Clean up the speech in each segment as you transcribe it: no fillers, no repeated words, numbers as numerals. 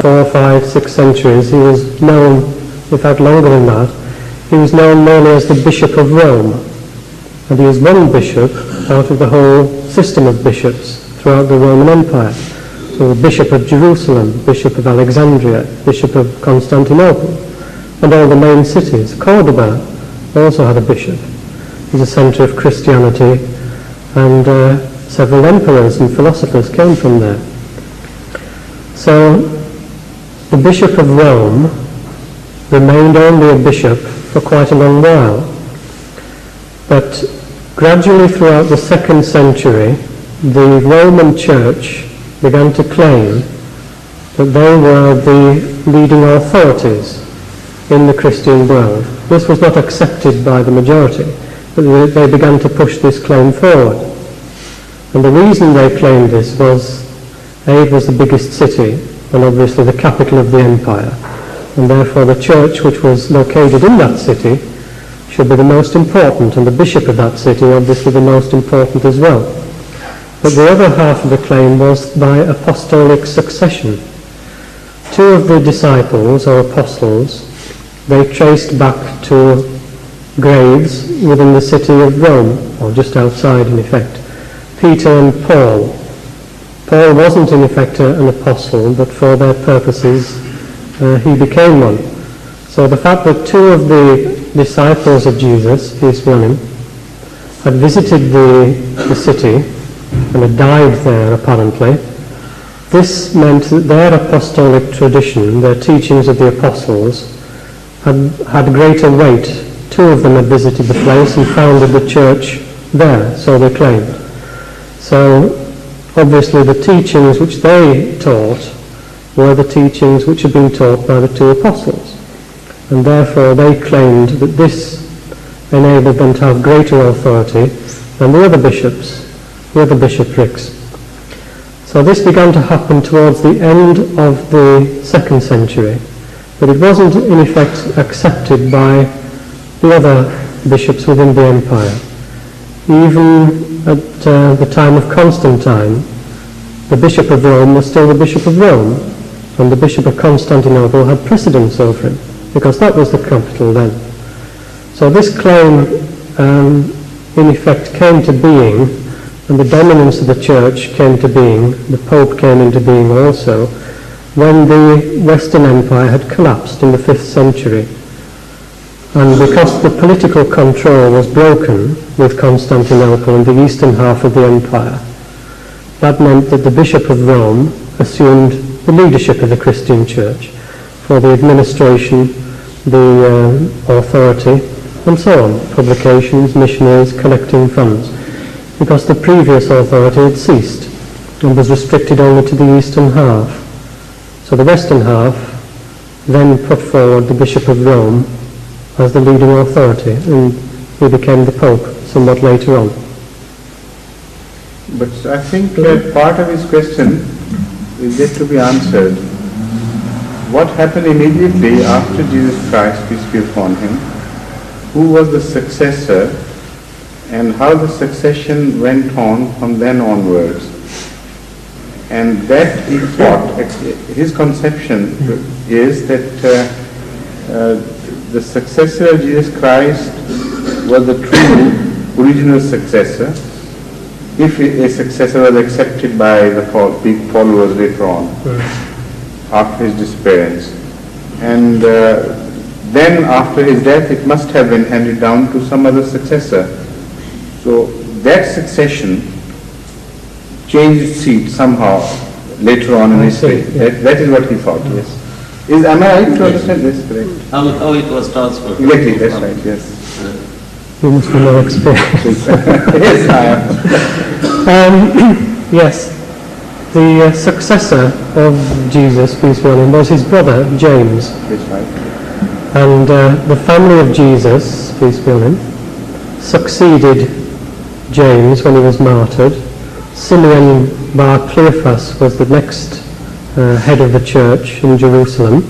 4, 5, 6 centuries, he was known, in fact longer than that, he was known mainly as the Bishop of Rome. And he was one bishop out of the whole system of bishops throughout the Roman Empire. So the Bishop of Jerusalem, Bishop of Alexandria, Bishop of Constantinople, and all the main cities. Cordoba also had a bishop. It was a centre of Christianity, and several emperors and philosophers came from there. So the Bishop of Rome remained only a bishop for quite a long while. But gradually throughout the 2nd century, the Roman Church began to claim that they were the leading authorities in the Christian world. This was not accepted by the majority, but they began to push this claim forward. And the reason they claimed this was, it was the biggest city, and obviously the capital of the empire, and therefore the church which was located in that city should be the most important, and the bishop of that city obviously the most important as well. But the other half of the claim was by apostolic succession. 2 of the disciples, or apostles, they traced back to graves within the city of Rome, or just outside in effect. Peter and Paul. Paul wasn't in effect an apostle, but for their purposes he became one. So the fact that 2 of the disciples of Jesus, peace be on him, had visited the city and had died there apparently, this meant that their apostolic tradition, their teachings of the apostles, had greater weight. 2 of them had visited the place and founded the church there, so they claimed. So obviously the teachings which they taught were the teachings which had been taught by the 2 apostles. And therefore they claimed that this enabled them to have greater authority than the other bishops, the other bishoprics. So this began to happen towards the end of the 2nd century, but it wasn't in effect accepted by the other bishops within the empire. Even at the time of Constantine, the Bishop of Rome was still the Bishop of Rome, and the Bishop of Constantinople had precedence over him, because that was the capital then. So this claim in effect came to being, and the dominance of the church came to being, the Pope came into being also, when the Western Empire had collapsed in the 5th century. And because the political control was broken with Constantinople and the eastern half of the empire, that meant that the Bishop of Rome assumed the leadership of the Christian church for the administration, the authority, and so on, publications, missionaries, collecting funds, because the previous authority had ceased and was restricted only to the eastern half. So the western half then put forward the Bishop of Rome as the leading authority, and he became the Pope somewhat later on. But I think part of his question is yet to be answered. What happened immediately after Jesus Christ, peace be upon him? Who was the successor, and how the succession went on from then onwards? And that he thought, his conception is that the successor of Jesus Christ was the true original successor, if a successor was accepted by the big followers later on, after his disappearance. And then after his death it must have been handed down to some other successor. So that succession changed seat somehow later on in history. That is what he thought, yes. Am I right to understand this correct? How it was transferred. Exactly, that's right, yes. You must be more experienced. Yes, I am. Yes, the successor of Jesus, peace be on him, was his brother James. That's right. And the family of Jesus, peace be on him, succeeded James when he was martyred. Simeon bar Cleophas was the next head of the church in Jerusalem,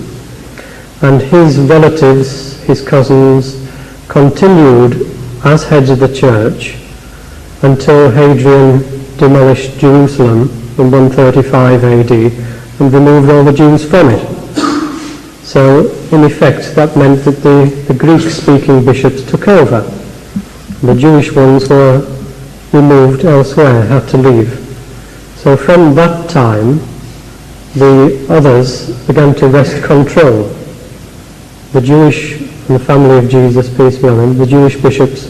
and his relatives, his cousins, continued as heads of the church until Hadrian demolished Jerusalem in 135 AD and removed all the Jews from it. So, in effect, that meant that the Greek-speaking bishops took over. The Jewish ones were removed elsewhere, had to leave. So from that time, the others began to wrest control. The Jewish and the family of Jesus, peace be on him, the Jewish bishops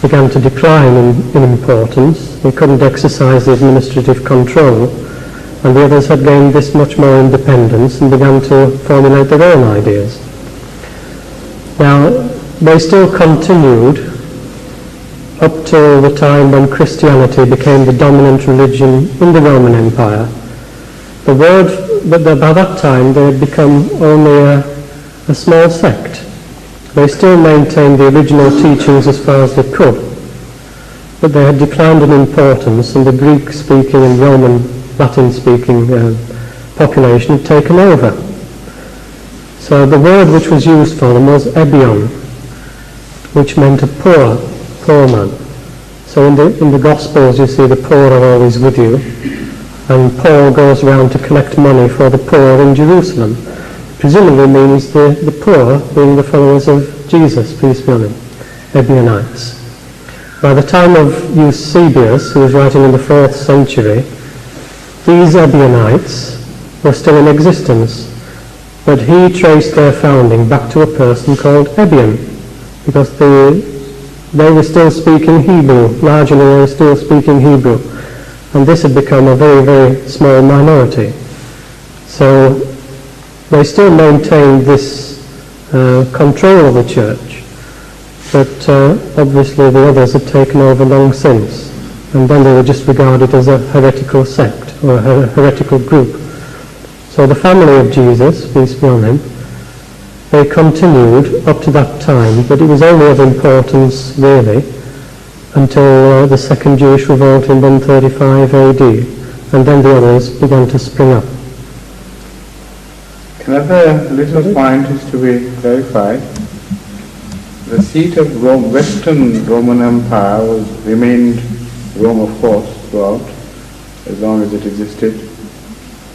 began to decline in importance. They couldn't exercise the administrative control, and the others had gained this much more independence and began to formulate their own ideas. Now, they still continued up till the time when Christianity became the dominant religion in the Roman Empire. But by that time they had become only a small sect. They still maintained the original teachings as far as they could, but they had declined in importance, and the Greek-speaking and Roman Latin-speaking population had taken over. So the word which was used for them was ebion, which meant a poor man. So in the Gospels you see the poor are always with you, and Paul goes around to collect money for the poor in Jerusalem. Presumably means the poor being the followers of Jesus, peace be on him, Ebionites. By the time of Eusebius, who was writing in the 4th century, these Ebionites were still in existence, but he traced their founding back to a person called Ebion, because they were still speaking Hebrew, largely they were still speaking Hebrew, and this had become a very, very small minority. So they still maintained this control of the church, but obviously the others had taken over long since, and then they were just regarded as a heretical sect or a heretical group. So the family of Jesus, peace be on him, they continued up to that time, but it was only of importance really until the Second Jewish Revolt in 135 AD, and then the others began to spring up. Another little point is to be clarified. The seat of Rome, Western Roman Empire remained Rome, of course, throughout, as long as it existed.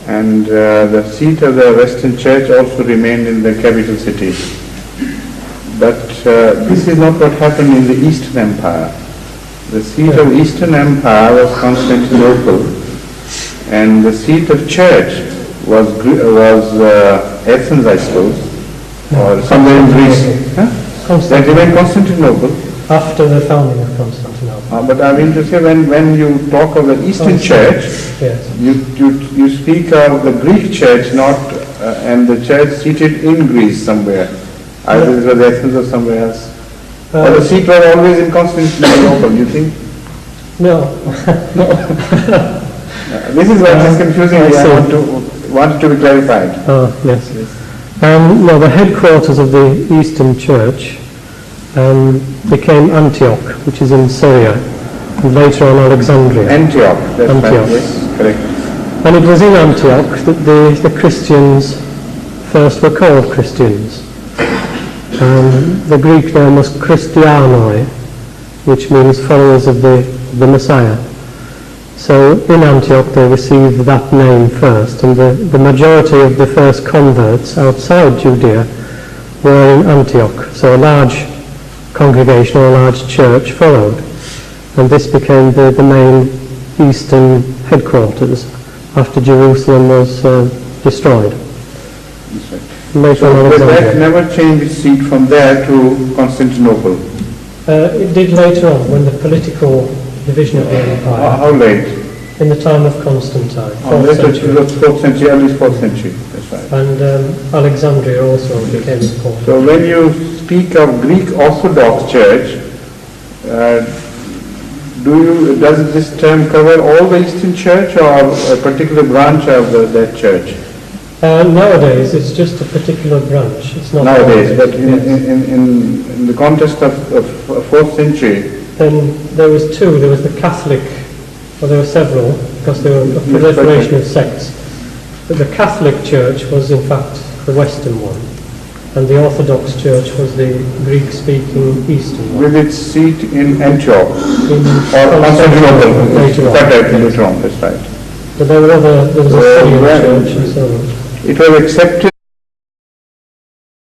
And the seat of the Western Church also remained in the capital city. But this is not what happened in the Eastern Empire. The seat of Eastern Empire was Constantinople, and the seat of Church was Athens, I suppose, or somewhere in Greece. That remained Constantinople. After the founding of Constantinople. But I mean to say, when you talk of the Eastern Church, yes, you speak of the Greek Church, not and the church seated in Greece somewhere. Either it was Athens or somewhere else. Or the seat was always in Constantinople, you think? No. This is what is confusing. I wanted to be clarified. Oh, yes. No, the headquarters of the Eastern Church became Antioch, which is in Syria, and later on Alexandria. Antioch, that's Antioch. right, yes, correct. And it was in Antioch that the Christians first were called Christians. The Greek name was Christianoi, which means followers of the Messiah. So in Antioch they received that name first, and the majority of the first converts outside Judea were in Antioch. So a large congregation or a large church followed, and this became the main eastern headquarters after Jerusalem was destroyed. So that never changed its seat from there to Constantinople. It did later on, when the political division of the empire. How late? In the time of Constantine, 4th century. 4th century, at least 4th century, that's right. And Alexandria also became important. So when you speak of Greek Orthodox Church, does this term cover all the Eastern Church or a particular branch of that church? Nowadays it's just a particular branch. It's not nowadays, but in the context of 4th century. Then there was two. There was the Catholic, well there were several, because there were a proliferation of sects. But the Catholic Church was in fact the Western one, and the Orthodox Church was the Greek-speaking Eastern one. With its seat in Antioch, In or Constantinople, later on. later on, that's right. But there was a Syrian Well, church and so on. it was accepted